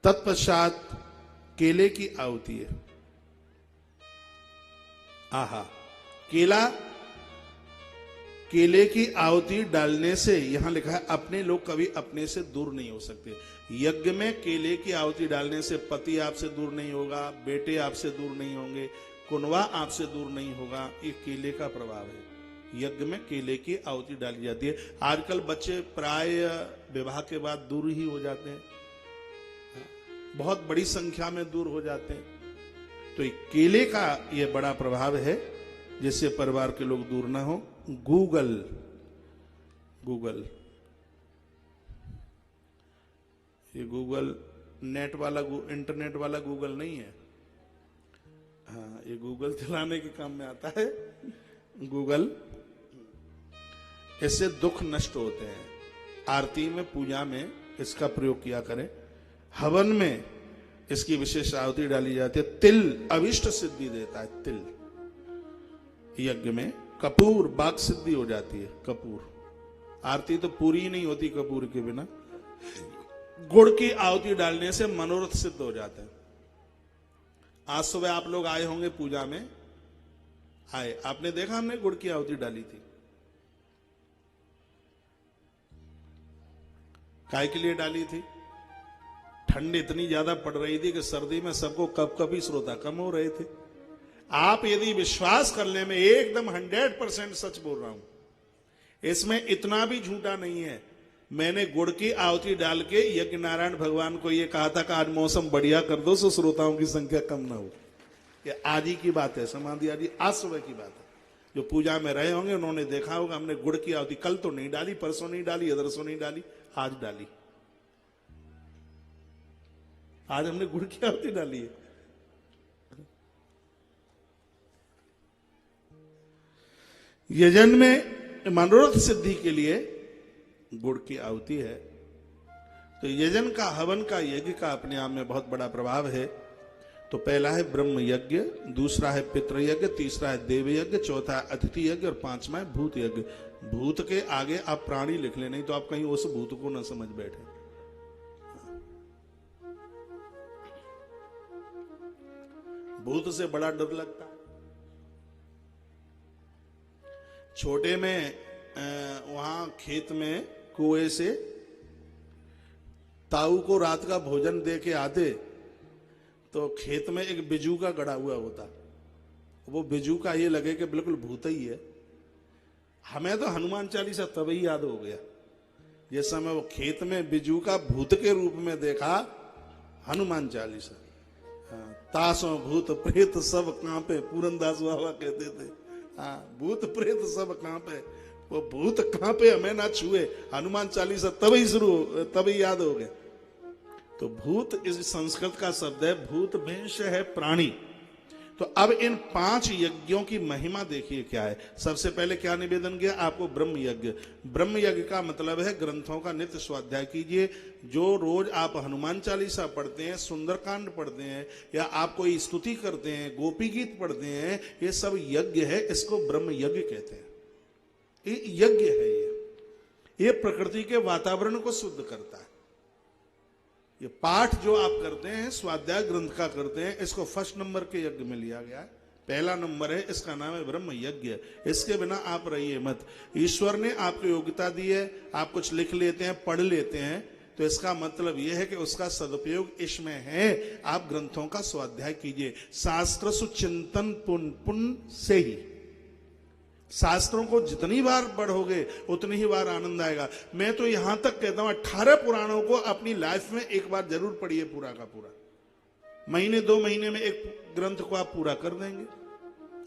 तत्पश्चात केले की आहुति है। आहा, केले की आहुति डालने से, यहां लिखा है अपने लोग कभी अपने से दूर नहीं हो सकते। यज्ञ में केले की आहुति डालने से पति आपसे दूर नहीं होगा, बेटे आपसे दूर नहीं होंगे, कुनवा आपसे दूर नहीं होगा। ये केले का प्रभाव है। यज्ञ में केले की आहुति डाली जाती है। आजकल बच्चे प्राय विवाह के बाद दूर ही हो जाते हैं, बहुत बड़ी संख्या में दूर हो जाते हैं। तो ये केले का ये बड़ा प्रभाव है, जिससे परिवार के लोग दूर ना हो। गूगल ये गूगल नेट वाला, इंटरनेट वाला गूगल नहीं है। हाँ, ये गूगल चलाने के काम में आता है। गूगल, इससे दुख नष्ट होते हैं। आरती में, पूजा में इसका प्रयोग किया करें। हवन में इसकी विशेष आहुति डाली जाती है। तिल अविष्ट सिद्धि देता है। तिल, यज्ञ में कपूर बाग सिद्धि हो जाती है। कपूर, आरती तो पूरी ही नहीं होती कपूर के बिना। गुड़ की आहुति डालने से मनोरथ सिद्ध हो जाते हैं। आज सुबह आप लोग आए होंगे पूजा में, आए, आपने देखा हमने गुड़ की आहुति डाली थी। काय के लिए डाली थी? ठंड इतनी ज्यादा पड़ रही थी कि सर्दी में सबको कपकपी श्रोता कम हो रहे थे। आप यदि विश्वास कर ले, मैं एकदम 100% सच बोल रहा हूं, इसमें इतना भी झूठा नहीं है। मैंने गुड़ की आहुति डाल के यज्ञ नारायण भगवान को यह कहा था कि आज मौसम बढ़िया कर दो सो श्रोताओं की संख्या कम ना हो। ये आज ही की बात है, समाधि आदि आज सुबह की बात है। जो पूजा में रहे होंगे उन्होंने देखा होगा, हमने गुड़ की आहुति कल तो नहीं डाली, परसों नहीं डाली, अदरसों नहीं डाली, आज डाली। आज हमने गुड़ की आहुति डाली है। यजन में मनोरथ सिद्धि के लिए गुड़ की आहुति है। तो यजन का, हवन का, यज्ञ का अपने आप में बहुत बड़ा प्रभाव है। तो पहला है ब्रह्म यज्ञ, दूसरा है पितृ यज्ञ, तीसरा है देव यज्ञ, चौथा है अतिथि यज्ञ और पांचवा है भूत यज्ञ। भूत के आगे आप प्राणी लिख ले, नहीं तो आप कहीं उस भूत को न समझ बैठे। भूत से बड़ा डर लगता है। छोटे में वहां खेत में कुएं से ताऊ को रात का भोजन दे के आते, तो खेत में एक बिजू का गड़ा हुआ होता। वो बिजू का ये लगे कि बिल्कुल भूत ही है। हमें तो हनुमान चालीसा तभी याद हो गया जिस समय वो खेत में बिजू का भूत के रूप में देखा। हनुमान चालीसा, तासों भूत प्रेत सब कांपे, पूरनदास बाबा कहते थे। हाँ, भूत प्रेत सब कांपे, वो भूत कांपे हमें ना छुए। हनुमान चालीसा तभी याद हो गया। तो भूत इस संस्कृत का शब्द है, भूत वंश है प्राणी। तो अब इन 5 यज्ञों की महिमा देखिए क्या है। सबसे पहले क्या निवेदन किया आपको? ब्रह्म यज्ञ। ब्रह्म यज्ञ का मतलब है ग्रंथों का नित्य स्वाध्याय कीजिए। जो रोज आप हनुमान चालीसा पढ़ते हैं, सुंदरकांड पढ़ते हैं, या आप कोई स्तुति करते हैं, गोपी गीत पढ़ते हैं, ये सब यज्ञ है। इसको ब्रह्म यज्ञ कहते हैं। ये यज्ञ है। ये प्रकृति के वातावरण को शुद्ध करता है। ये पाठ जो आप करते हैं, स्वाध्याय ग्रंथ का करते हैं, इसको फर्स्ट नंबर के यज्ञ में लिया गया है। पहला नंबर है, इसका नाम है ब्रह्म यज्ञ। इसके बिना आप रहिए मत। ईश्वर ने आपको योग्यता दी है, आप कुछ लिख लेते हैं, पढ़ लेते हैं, तो इसका मतलब यह है कि उसका सदुपयोग इसमें है। आप ग्रंथों का स्वाध्याय कीजिए। शास्त्र सुचिंतन पुण्य से ही, शास्त्रों को जितनी बार पढ़ोगे उतनी ही बार आनंद आएगा। मैं तो यहां तक कहता हूं 18 पुराणों को अपनी लाइफ में एक बार जरूर पढ़िए, पूरा का पूरा। महीने 2 महीने में एक ग्रंथ को आप पूरा कर देंगे।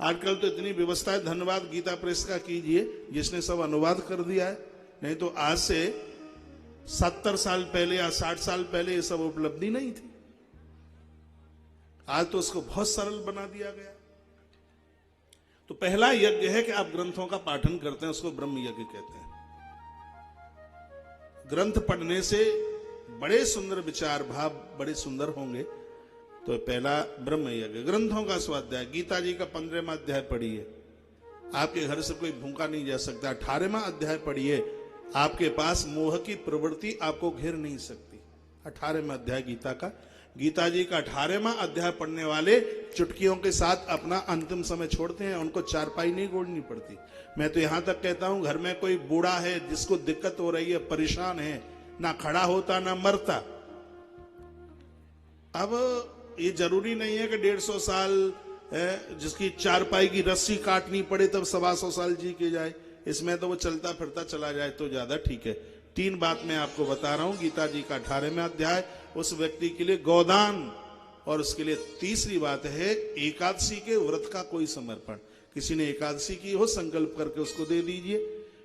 आजकल तो इतनी व्यवस्था है, धन्यवाद गीता प्रेस का कीजिए जिसने सब अनुवाद कर दिया है। नहीं तो आज से 70 साल पहले या 60 साल पहले ये सब उपलब्धि नहीं थी। आज तो उसको बहुत सरल बना दिया गया। तो पहला यज्ञ है कि आप ग्रंथों का पाठन करते हैं, उसको ब्रह्म यज्ञ कहते हैं। ग्रंथ पढ़ने से बड़े सुंदर विचार भाव बड़े सुंदर होंगे। तो पहला ब्रह्म यज्ञ, ग्रंथों का स्वाध्याय। गीता जी का 15वां अध्याय पढ़िए, आपके घर से कोई भूखा नहीं जा सकता। 18वां अध्याय पढ़िए, आपके पास मोह की प्रवृत्ति आपको घेर नहीं सकती। 18वां अध्याय गीता का। गीता जी का 18वां अध्याय पढ़ने वाले चुटकियों के साथ अपना अंतिम समय छोड़ते हैं, उनको चारपाई नहीं गोड़नी पड़ती। मैं तो यहां तक कहता हूं, घर में कोई बूढ़ा है जिसको दिक्कत हो रही है, परेशान है, ना खड़ा होता ना मरता। अब ये जरूरी नहीं है कि 150 साल जिसकी चारपाई की रस्सी काटनी पड़े तब 125 साल जी के जाए। इसमें तो वो चलता फिरता चला जाए तो ज्यादा ठीक है। 3 बात मैं आपको बता रहा हूं गीता जी का 18वां अध्याय उस व्यक्ति के लिए गोदान, और उसके लिए तीसरी बात है एकादशी के व्रत का कोई समर्पण। किसी ने एकादशी की हो, संकल्प करके उसको दे दीजिए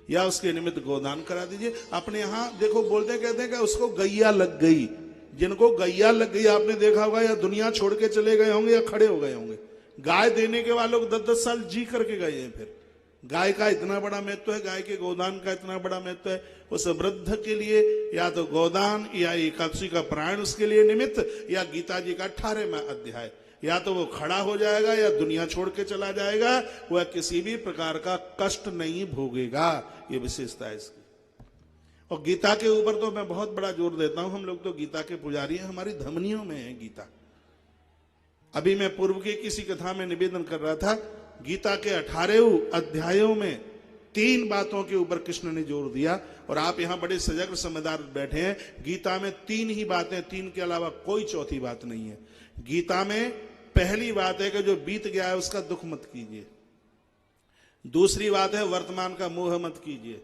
या उसके निमित्त गोदान करा दीजिए। अपने यहां देखो बोलते कहते हैं कि उसको गैया लग गई। जिनको गैया लग गई आपने देखा होगा या दुनिया छोड़ के चले गए होंगे या खड़े हो गए होंगे। गाय देने के वालों को 10-10 साल जी करके गए हैं। फिर गाय का इतना बड़ा महत्व है, गाय के गोदान का इतना बड़ा महत्व है। उस वृद्ध के लिए या तो गोदान या एकादशी का प्राण उसके लिए निमित्त, या गीता जी का 18वां अध्याय, या तो वो खड़ा हो जाएगा या दुनिया छोड़ के चला जाएगा। वह किसी भी प्रकार का कष्ट नहीं भोगेगा। ये विशेषता है इसकी। और गीता के ऊपर तो मैं बहुत बड़ा जोर देता हूं। हम लोग तो गीता के पुजारी हैं, हमारी धमनियों में है गीता। अभी मैं पूर्व की किसी कथा में निवेदन कर रहा था, गीता के 18 अध्यायों में 3 बातों के ऊपर कृष्ण ने जोर दिया। और आप यहां बड़े सजग समझदार बैठे हैं। गीता में 3 ही बातें, 3 के अलावा कोई चौथी बात नहीं है। गीता में पहली बात है कि जो बीत गया है उसका दुख मत कीजिए। दूसरी बात है वर्तमान का मोह मत कीजिए।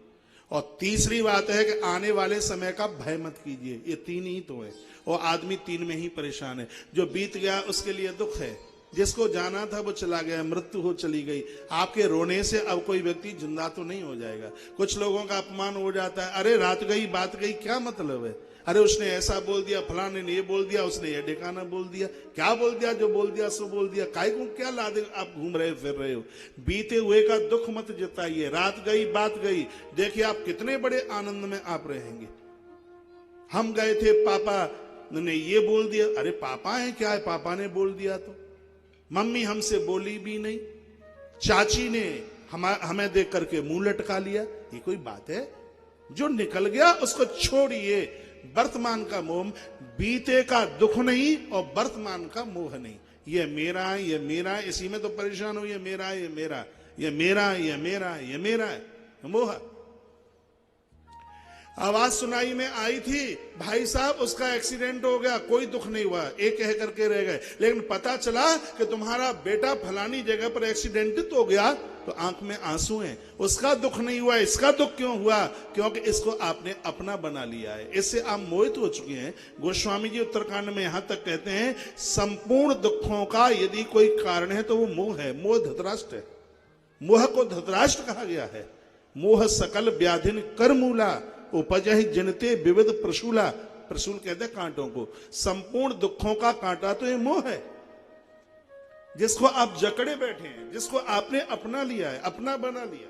और तीसरी बात है कि आने वाले समय का भय मत कीजिए। ये 3 ही तो है, और आदमी 3 में ही परेशान है। जो बीत गया उसके लिए दुख है, जिसको जाना था वो चला गया, मृत्यु हो चली गई। आपके रोने से अब कोई व्यक्ति जिंदा तो नहीं हो जाएगा। कुछ लोगों का अपमान हो जाता है, अरे रात गई बात गई, क्या मतलब है, अरे उसने ऐसा बोल दिया, फलाने ने ये बोल दिया, उसने ये ठिकाना बोल दिया। क्या बोल दिया, जो बोल दिया सो बोल दिया। काय को क्या लादे आप घूम रहे फिर रहे हो। बीते हुए का दुख मत जताइए। रात गई बात गई, देखिए आप कितने बड़े आनंद में आप रहेंगे। हम गए थे, पापा ने ये बोल दिया, अरे पापा है क्या है, पापा ने बोल दिया तो। मम्मी हमसे बोली भी नहीं, चाची ने हमें देख करके मुंह लटका लिया। ये कोई बात है? जो निकल गया उसको छोड़िए। वर्तमान का मोह, बीते का दुख नहीं और वर्तमान का मोह नहीं। ये मेरा है, ये मेरा है, इसी में तो परेशान हो। ये मेरा है, ये मेरा, ये मेरा, ये मेरा, ये मेरा है, मोह। आवाज सुनाई में आई थी, भाई साहब उसका एक्सीडेंट हो गया, कोई दुख नहीं हुआ, एक कह करके रह गए। लेकिन पता चला कि तुम्हारा बेटा फलानी जगह पर एक्सीडेंट हो गया, तो आंख में आंसू हैं। उसका दुख नहीं हुआ, इसका दुख क्यों हुआ? क्योंकि इसको आपने अपना बना लिया है, इससे आप मोहित हो चुके हैं। गोस्वामी जी उत्तरकांड में यहां तक कहते हैं, संपूर्ण दुखों का यदि कोई कारण है तो वो मोह है। मोह धृतराष्ट्र है। मोह को धृतराष्ट्र कहा गया है। मोह सकल व्याधिन कर मूला, उपजहि जिनते विविध प्रशूला। प्रशूल कहते हैं कांटों को। संपूर्ण दुखों का कांटा तो ये मोह है, जिसको आप जकड़े बैठे हैं, जिसको आपने अपना लिया है, अपना बना लिया।